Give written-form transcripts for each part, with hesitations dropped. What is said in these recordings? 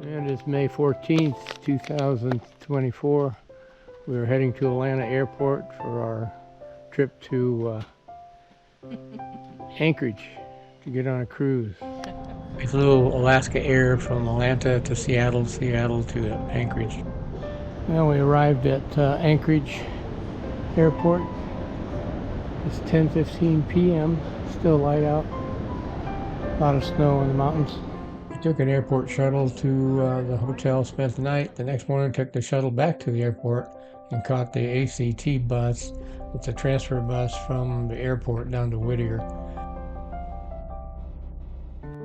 And it's May 14th, 2024. We're heading to Atlanta Airport for our trip to Anchorage to get on a cruise. We flew Alaska Air from Atlanta to Seattle, Seattle to Anchorage. Well, we arrived at Anchorage Airport. It's 10:15 p.m. Still light out. A lot of snow in the mountains. We took an airport shuttle to the hotel, spent the night. The next morning took the shuttle back to the airport and caught the ACT bus. It's a transfer bus from the airport down to Whittier.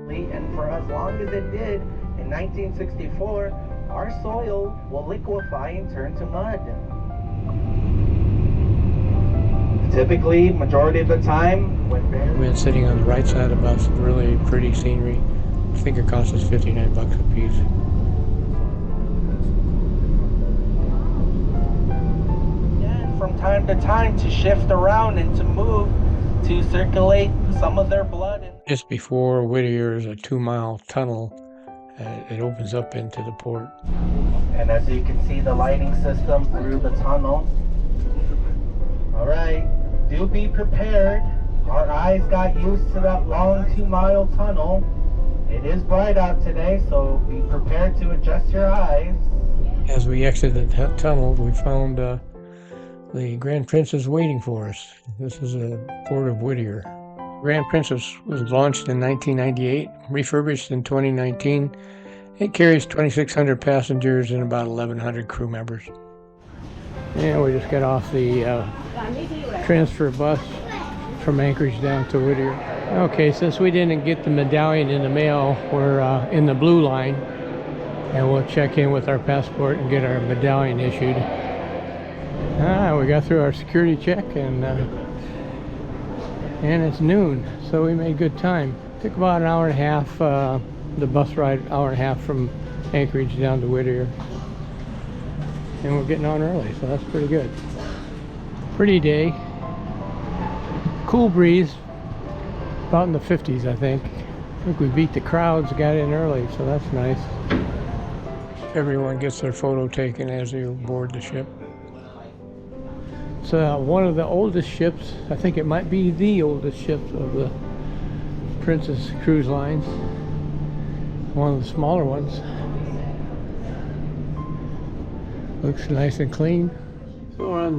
And for as long as it did in 1964, our soil will liquefy and turn to mud. Typically, majority of the time, when we've been sitting on the right side of the bus, really pretty scenery. I think it cost us $59 a piece. And from time to time to shift around and to move to circulate some of their blood. Just before Whittier is a 2-mile tunnel. It opens up into the port. And as you can see, the lighting system through the tunnel. All right, do be prepared. Our eyes got used to that long 2-mile tunnel. It is bright out today, so be prepared to adjust your eyes. As we exited the tunnel, we found the Grand Princess waiting for us. This is a port of Whittier. Grand Princess was launched in 1998, refurbished in 2019. It carries 2,600 passengers and about 1,100 crew members. And we just got off the transfer bus from Anchorage down to Whittier. Okay, since we didn't get the medallion in the mail, we're in the blue line, and we'll check in with our passport and get our medallion issued. We got through our security check, and it's noon, so we made good time. Took about an hour and a half, the bus ride, hour and a half from Anchorage down to Whittier. And we're getting on early, so that's pretty good. Pretty day. Cool breeze, about in the 50s, I think. I think we beat the crowds, got in early, so that's nice. Everyone gets their photo taken as you board the ship. It's one of the oldest ships. I think it might be the oldest ship of the Princess Cruise Lines. One of the smaller ones. Looks nice and clean. So we're on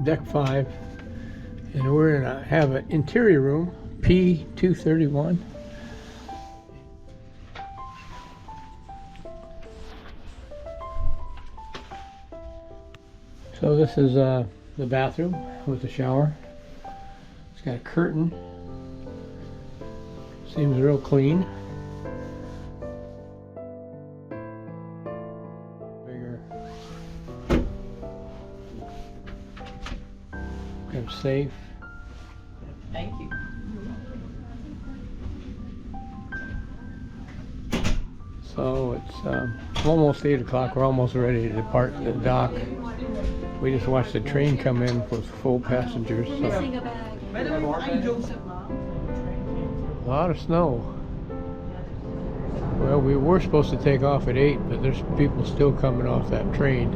deck 5, and we're gonna have an interior room, P231. So this is the bathroom with the shower. It's got a curtain. Seems real clean. Bigger. Got a safe. Thank you. So it's almost 8 o'clock. We're almost ready to depart the dock. We just watched the train come in with full passengers. So. A lot of snow. Well, we were supposed to take off at 8, but there's people still coming off that train.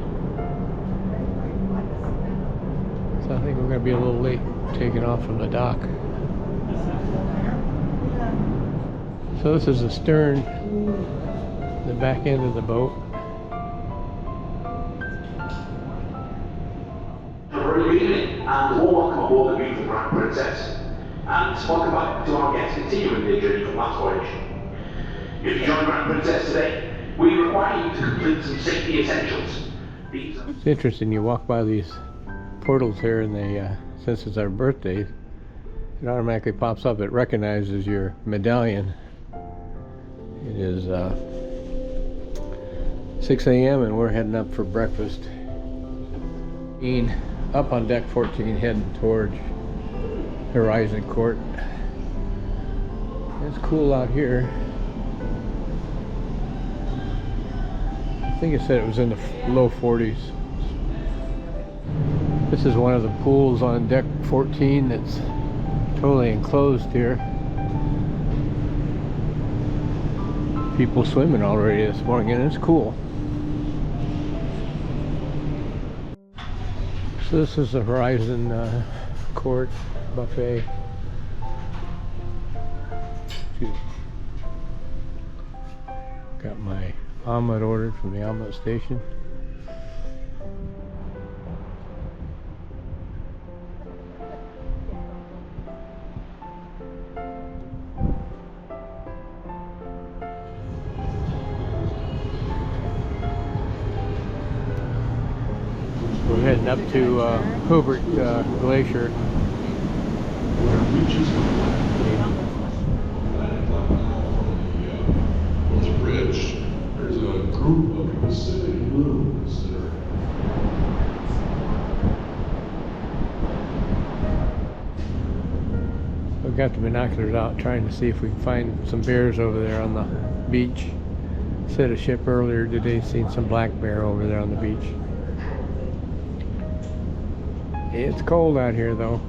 So I think we're going to be a little late taking off from the dock. So this is the stern, the back end of the boat. Good evening and warm welcome aboard the beautiful Grand Princess. And welcome back to our guests continuing their journey from last voyage. If you join Grand Princess today, we require you to complete some safety essentials. It's interesting, you walk by these portals here, and since it's our birthday, it automatically pops up. It recognizes your medallion. It is 6 a.m. and we're heading up for breakfast. Up on deck 14, heading towards Horizon Court. It's cool out here. I think it said it was in the low 40s. This is one of the pools on deck 14 that's totally enclosed here. people swimming already this morning, and it's cool. So this is the Horizon Court buffet. Excuse me. Got my omelet ordered from the omelet station. We're heading up to Hubbard Glacier. On the bridge, there's a group of Pacific loons that are We've got the binoculars out trying to see if we can find some bears over there on the beach. Set a ship earlier today, seen some black bear over there on the beach. It's cold out here though.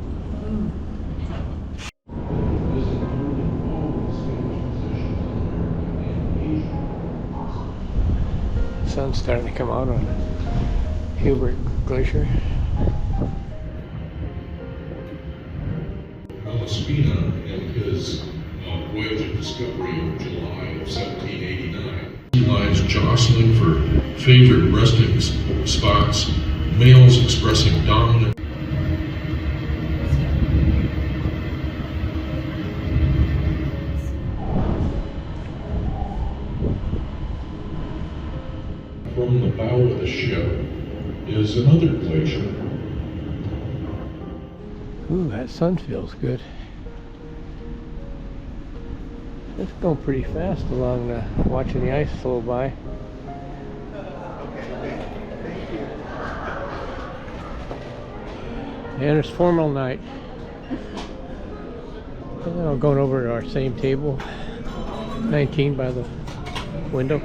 Sun's starting to come out on Hubbard Glacier. Malaspina and his voyage of discovery in July of 1789. Sea lions jostling for favorite resting spots, males expressing dominant. From the bow of the ship is another glacier. Ooh, that sun feels good. It's going pretty fast along watching the ice flow by. And it's formal night. And then I'm going over to our same table, 19 by the window.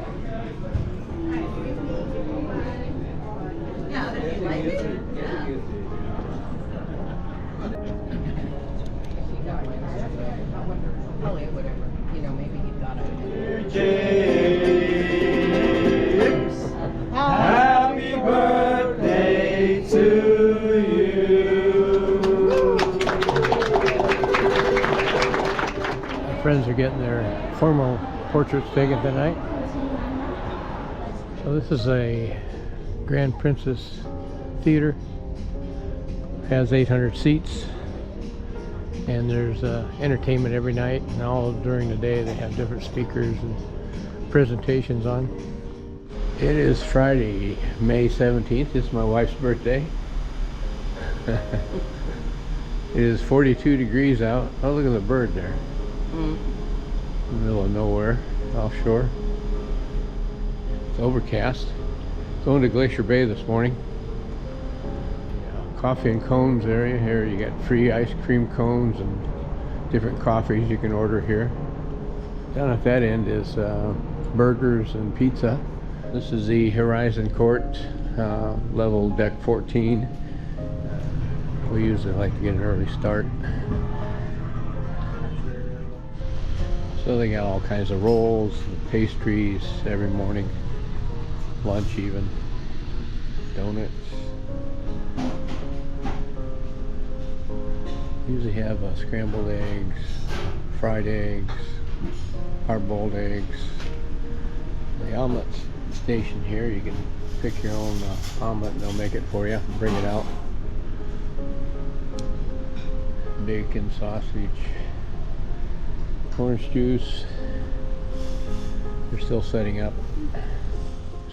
Probably whatever, you know, maybe he thought Happy birthday to you. My friends are getting their formal portraits taken tonight. So this is a Grand Princess Theater. Has 800 seats. And there's entertainment every night, and all during the day they have different speakers and presentations on. It is Friday, May 17th. It's my wife's birthday. It is 42 degrees out. Oh, look at the bird there. In the middle of nowhere, offshore. It's overcast. Going to Glacier Bay this morning. Coffee and cones area here. You got free ice cream cones and different coffees you can order here. Down at that end is burgers and pizza. This is the Horizon Court, level deck 14. We usually like to get an early start. So they got all kinds of rolls and pastries every morning, lunch even, donuts. Usually have scrambled eggs, fried eggs, hard-boiled eggs. The omelet station here, you can pick your own omelet and they'll make it for you and bring it out. Bacon, sausage, orange juice. They're still setting up.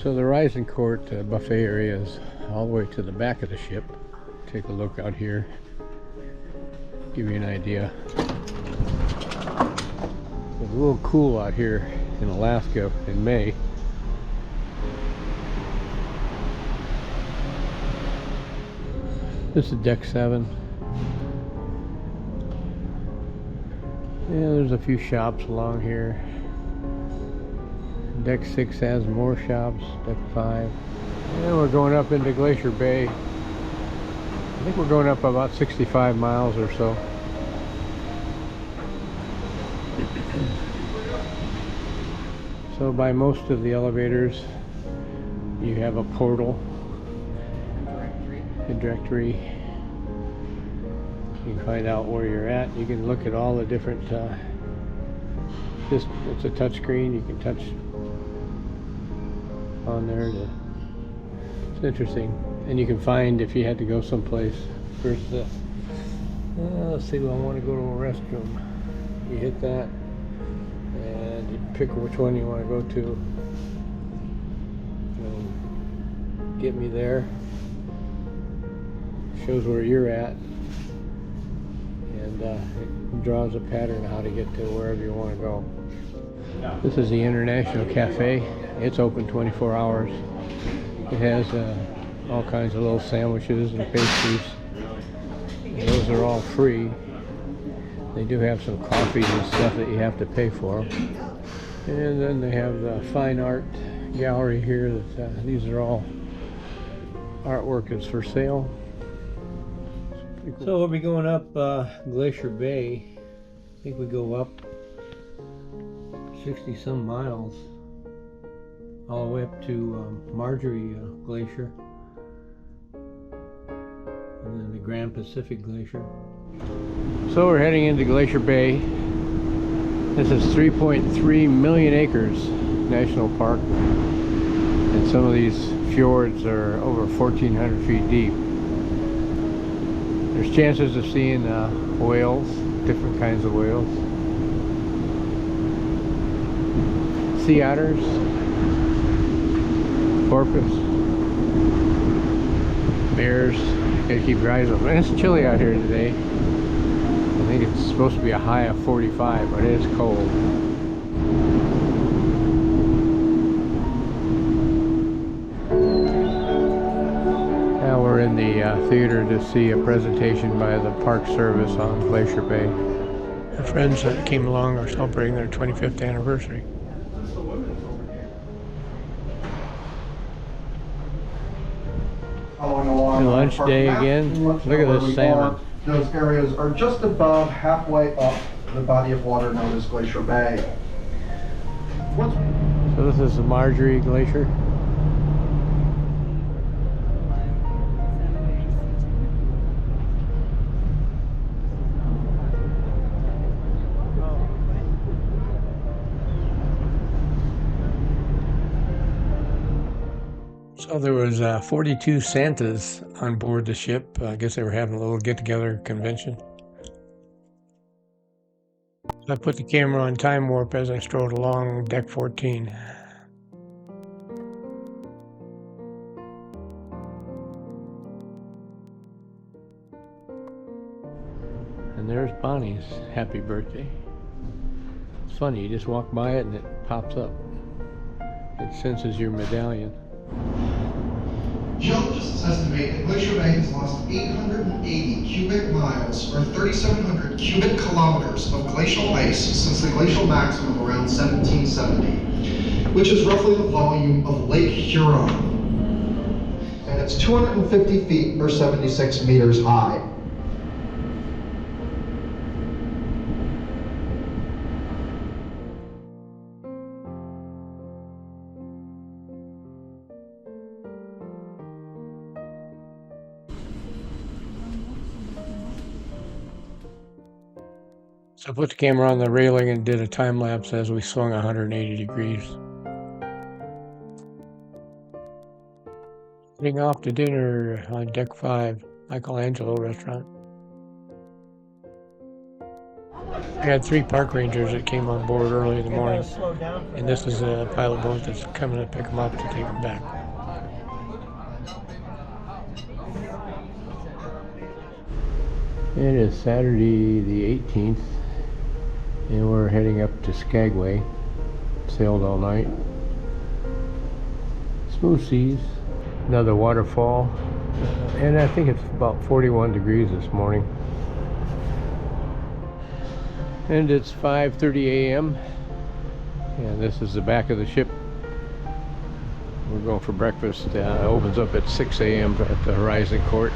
So the Horizon Court buffet area is all the way to the back of the ship. Take a look out here. Give you an idea. It's a little cool out here in Alaska in May. This is deck 7. Yeah, there's a few shops along here. Deck 6 has more shops, deck 5. And we're going up into Glacier Bay. I think we're going up about 65 miles or so. So by most of the elevators, you have a portal, a directory. You can find out where you're at. You can look at all the different, it's a touch screen. You can touch on there. It's interesting. And you can find if you had to go someplace. First, let's see, I want to go to a restroom. You hit that, and you pick which one you want to go to. And get me there. Shows where you're at. And it draws a pattern how to get to wherever you want to go. This is the International Cafe. It's open 24 hours. It has all kinds of little sandwiches and pastries. And those are all free. They do have some coffees and stuff that you have to pay for. And then they have the fine art gallery here. That these are all artwork is for sale. Cool. So we'll be going up Glacier Bay. I think we go up 60 some miles all the way up to Marjorie Glacier, and then the Grand Pacific Glacier. So we're heading into Glacier Bay. This is 3.3 million acres national park, and some of these fjords are over 1,400 feet deep. There's chances of seeing whales, different kinds of whales, sea otters, porpoise, bears. Gotta keep your eyes open. And it's chilly out here today. I think it's supposed to be a high of 45, but it is cold. Now we're in the theater to see a presentation by the Park Service on Glacier Bay. Our friends that came along are celebrating their 25th anniversary. Lunch day again. Look at this salmon. Those areas are just above halfway up the body of water known as Glacier Bay. So this is the Marjorie Glacier. So there was 42 Santas on board the ship. I guess they were having a little get-together convention. I put the camera on time warp as I strolled along deck 14. And there's Bonnie's happy birthday. It's funny, you just walk by it and it pops up. It senses your medallion. Geologists estimate that Glacier Bay has lost 880 cubic miles, or 3,700 cubic kilometers of glacial ice since the glacial maximum around 1770, which is roughly the volume of Lake Huron. And it's 250 feet or 76 meters high. So I put the camera on the railing and did a time lapse as we swung 180 degrees. Heading off to dinner on deck 5, Michelangelo restaurant. I had 3 park rangers that came on board early in the morning, and this is a pilot boat that's coming to pick them up to take them back. It is Saturday the 18th. And we're heading up to Skagway. Sailed all night. Smooth seas. Another waterfall. And I think it's about 41 degrees this morning. And it's 5:30 a.m. And this is the back of the ship. We're going for breakfast. It opens up at 6 a.m. at the Horizon Court.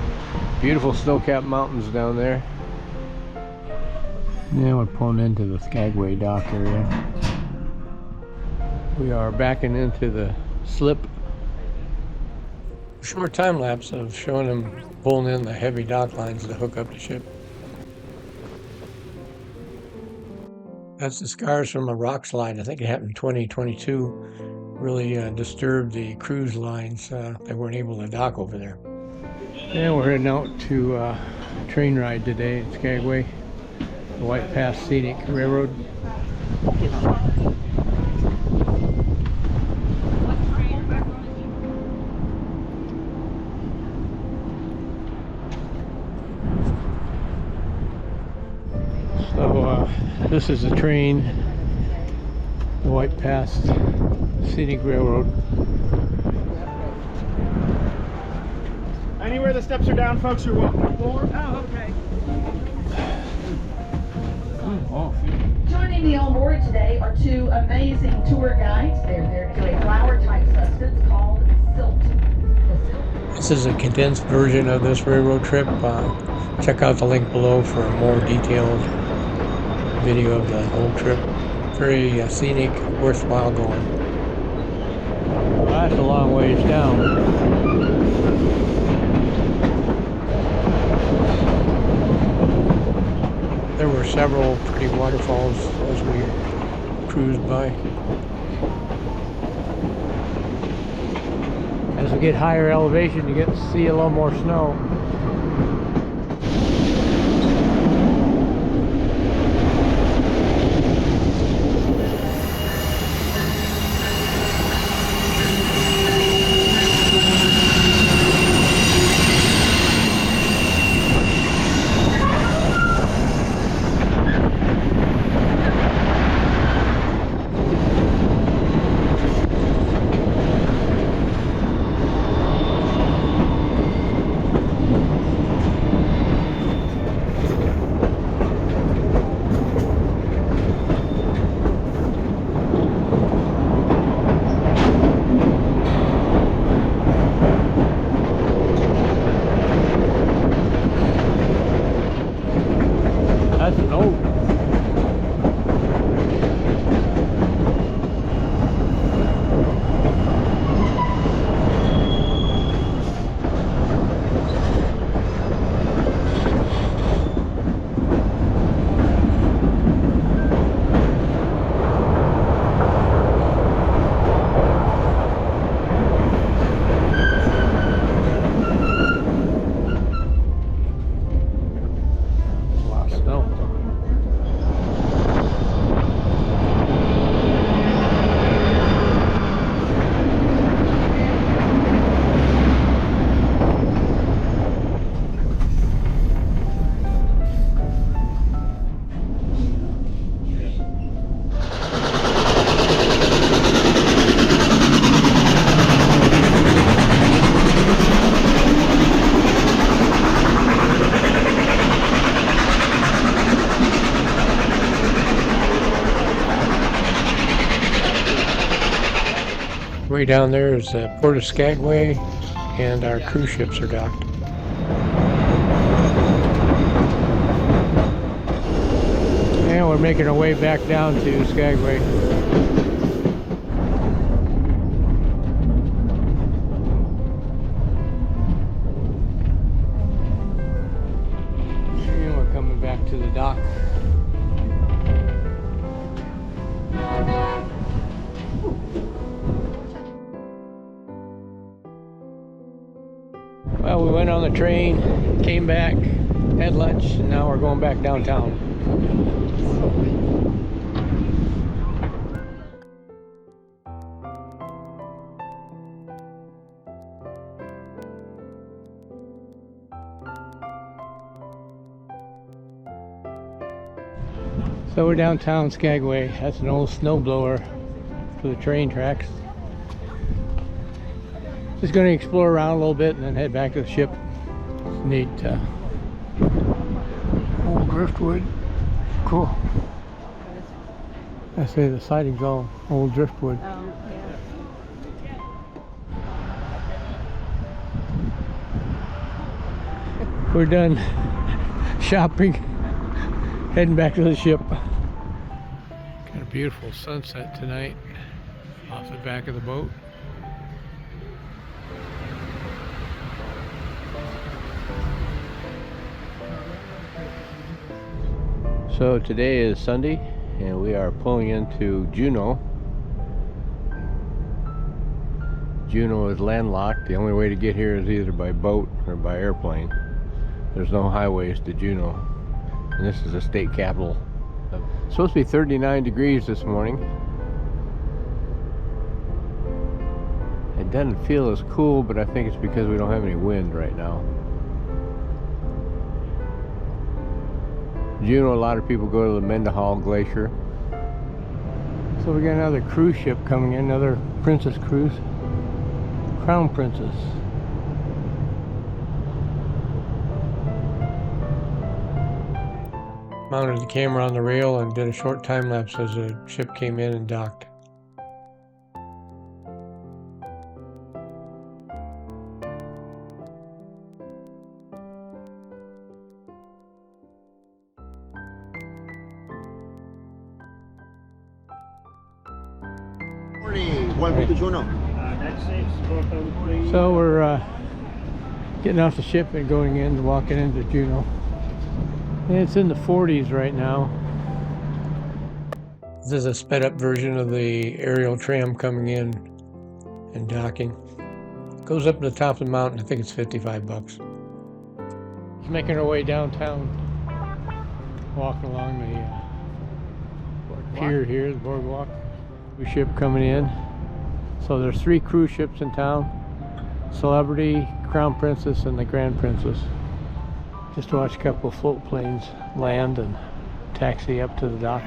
Beautiful snow-capped mountains down there. Now we're pulling into the Skagway dock area. We are backing into the slip. Short time lapse of showing them pulling in the heavy dock lines to hook up the ship. That's the scars from a rock slide. I think it happened in 2022. Really disturbed the cruise lines. They weren't able to dock over there. And we're heading out to a train ride today at Skagway, the White Pass Scenic Railroad. So this is a train, the White Pass Scenic Railroad. Anywhere the steps are down, folks, you're welcome forward. Oh, okay. Joining me on board today are two amazing tour guides. They're there to do a flower-type substance called silt. This is a condensed version of this railroad trip. Check out the link below for a more detailed video of the whole trip. Very scenic, worthwhile going. Well, that's a long ways down. There were several pretty waterfalls as we cruised by. As we get higher elevation, you get to see a little more snow. That's an old. Way down there is the port of Skagway, and our cruise ships are docked. And we're making our way back down to Skagway. And we're coming back to the dock. Well, we went on the train, came back, had lunch, and now we're going back downtown. So we're downtown Skagway. That's an old snowblower for the train tracks. Just going to explore around a little bit and then head back to the ship. It's neat. Old driftwood. Cool. I say the siding's all old driftwood. Oh, yeah. We're done shopping. Heading back to the ship. Got a beautiful sunset tonight. Off the back of the boat. So today is Sunday and we are pulling into Juno. Juno is landlocked. The only way to get here is either by boat or by airplane. There's no highways to Juno. And this is the state capital. It's supposed to be 39 degrees this morning. It doesn't feel as cool, but I think it's because we don't have any wind right now. Juno, a lot of people go to the Mendahall Glacier. So we got another cruise ship coming in, another Princess cruise. Crown Princess. Mounted the camera on the rail and did a short time lapse as the ship came in and docked. Welcome to Juno. So we're getting off the ship and going in, walking into Juno. And it's in the 40s right now. This is a sped up version of the aerial tram coming in and docking. Goes up to the top of the mountain. I think it's $55. It's making our way downtown, walking along the pier here, the boardwalk. Cruise ship coming in. So there's 3 cruise ships in town: Celebrity, Crown Princess, and the Grand Princess. Just to watch a couple of float planes land and taxi up to the dock.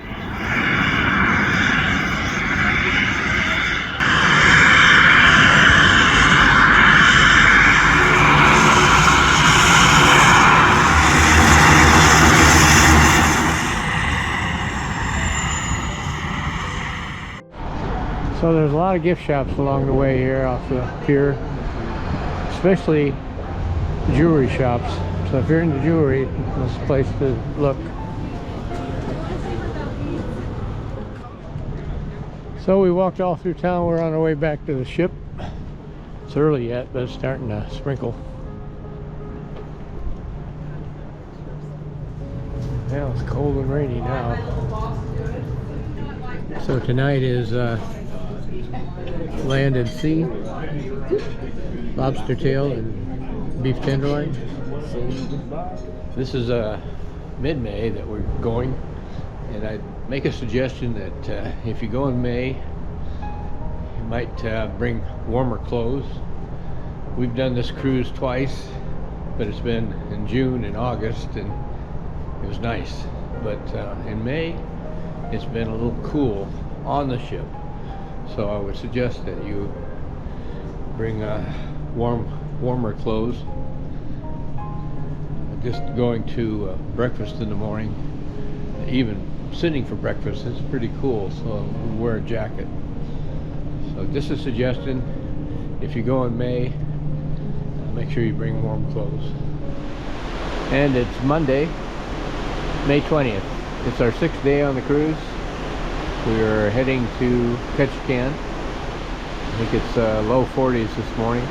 So there's a lot of gift shops along the way here off the pier, especially jewelry shops. So if you're into jewelry, this is a place to look. So we walked all through town. We're on our way back to the ship. It's early yet, but it's starting to sprinkle. Well, it's cold and rainy now. So tonight is land and sea, lobster tail and beef tenderloin. This is mid-May that we're going, and I'd make a suggestion that if you go in May, you might bring warmer clothes. We've done this cruise twice, but it's been in June and August, and it was nice. But in May, it's been a little cool on the ship. So I would suggest that you bring warmer clothes. Just going to breakfast in the morning, even sitting for breakfast, is pretty cool, so wear a jacket. So just a suggestion, if you go in May, make sure you bring warm clothes. And it's Monday, May 20th. It's our 6th day on the cruise. We are heading to Ketchikan. I think it's low 40s this morning.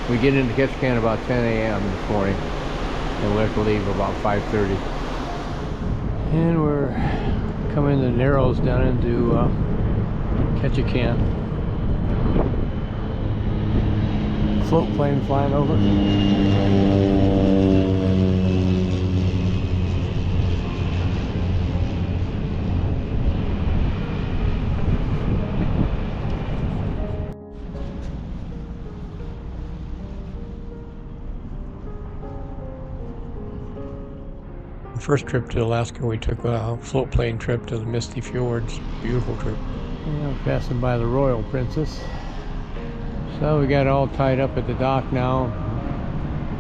We get into Ketchikan about 10 a.m. this morning, and we have to leave about 5:30. And we're coming the Narrows down into Ketchikan. Float plane flying over. First trip to Alaska, we took a float plane trip to the Misty Fjords. Beautiful trip. Yeah, passing by the Royal Princess. So we got all tied up at the dock now.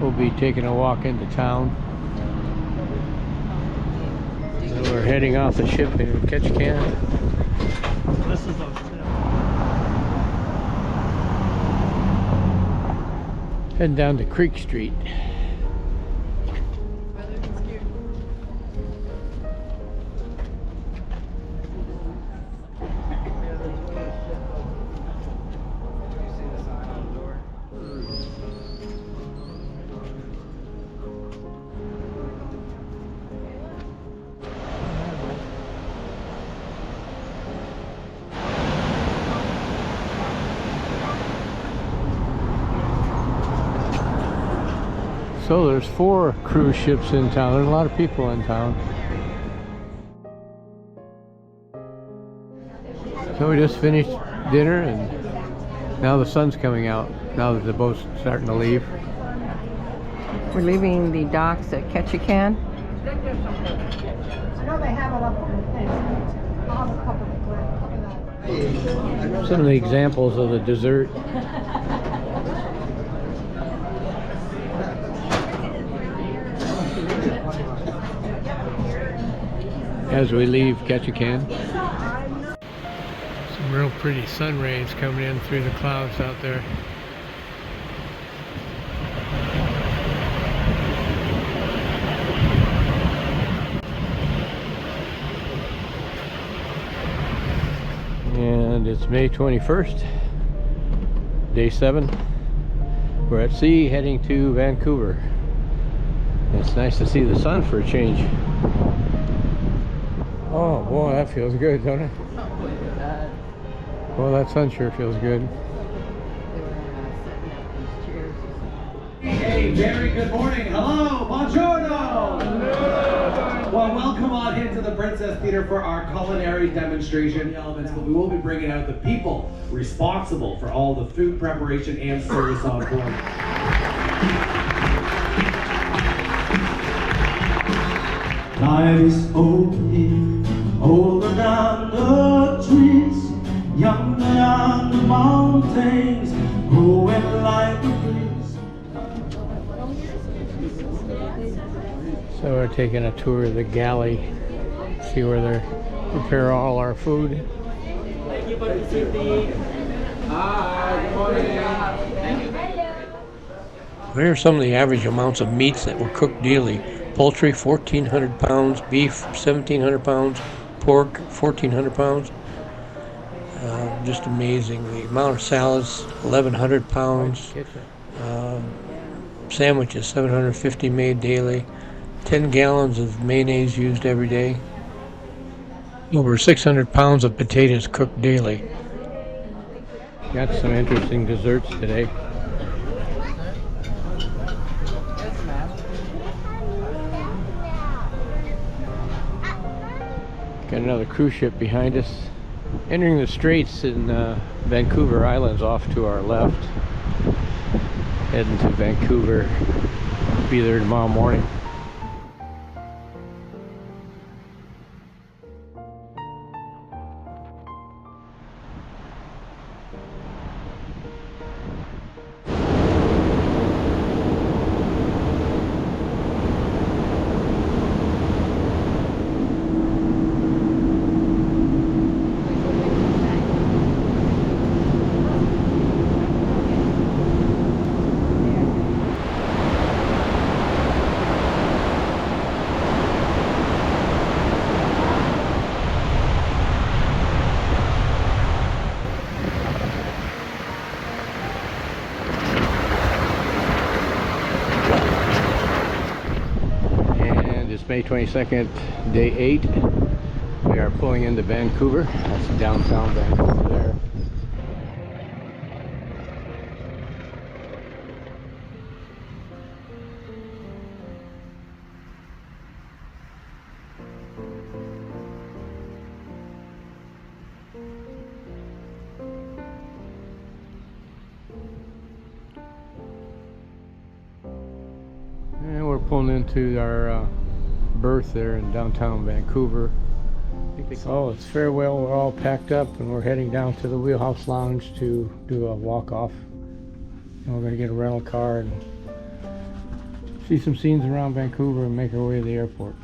We'll be taking a walk into town. So we're heading off the ship in Ketchikan. This is those Heading down to Creek Street. So there's 4 cruise ships in town. There's a lot of people in town. So we just finished dinner and now the sun's coming out. Now that the boat's starting to leave. We're leaving the docks at Ketchikan. I know they have it up on the thing. I'll have a couple of that. Some of the examples of the dessert. As we leave Ketchikan. Some real pretty sun rays coming in through the clouds out there. And it's May 21st, day 7. We're at sea heading to Vancouver. It's nice to see the sun for a change. Oh boy, that feels good, don't it? Well, that sun sure feels good. Hey, very good morning. Hello, buongiorno. Well, welcome on into the Princess Theater for our culinary demonstration elements, but we will be bringing out the people responsible for all the food preparation and service on board. Nice open all around the trees, young on the mountains, growing like the breeze. So we're taking a tour of the galley, see where they prepare all our food. Thank you for the city. Hi, good morning. Here are some of the average amounts of meats that were cooked daily. Poultry, 1,400 pounds. Beef, 1,700 pounds. Pork, 1,400 pounds. Just amazing. The amount of salads, 1,100 pounds. Sandwiches, 750 made daily. 10 gallons of mayonnaise used every day. Over 600 pounds of potatoes cooked daily. Got some interesting desserts today. Got another cruise ship behind us. Entering the straits in Vancouver Island's off to our left. Heading to Vancouver. Be there tomorrow morning. May 22nd, day 8. We are pulling into Vancouver. That's downtown Vancouver there. And we're pulling into our berth there in downtown Vancouver. Oh, it's farewell. We're all packed up and we're heading down to the Wheelhouse Lounge to do a walk-off. And we're going to get a rental car and see some scenes around Vancouver and make our way to the airport.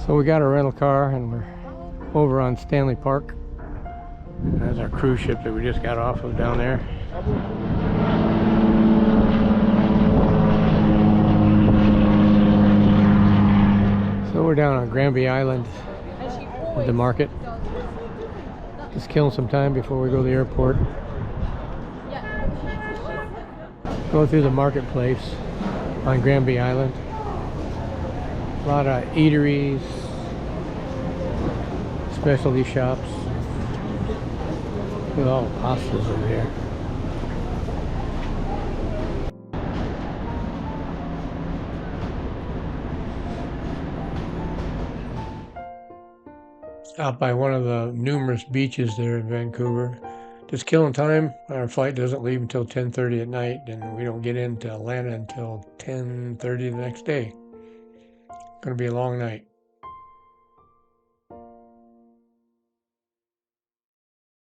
So we got a rental car and we're over on Stanley Park. That's our cruise ship that we just got off of down there. So we're down on Granby Island at the market. Just killing some time before we go to the airport. Go through the marketplace on Granby Island. A lot of eateries, specialty shops. Look at all the pastas over here. out by one of the numerous beaches there in Vancouver. Just killing time. Our flight doesn't leave until 10:30 at night, and we don't get into Atlanta until 10:30 the next day. Gonna be a long night.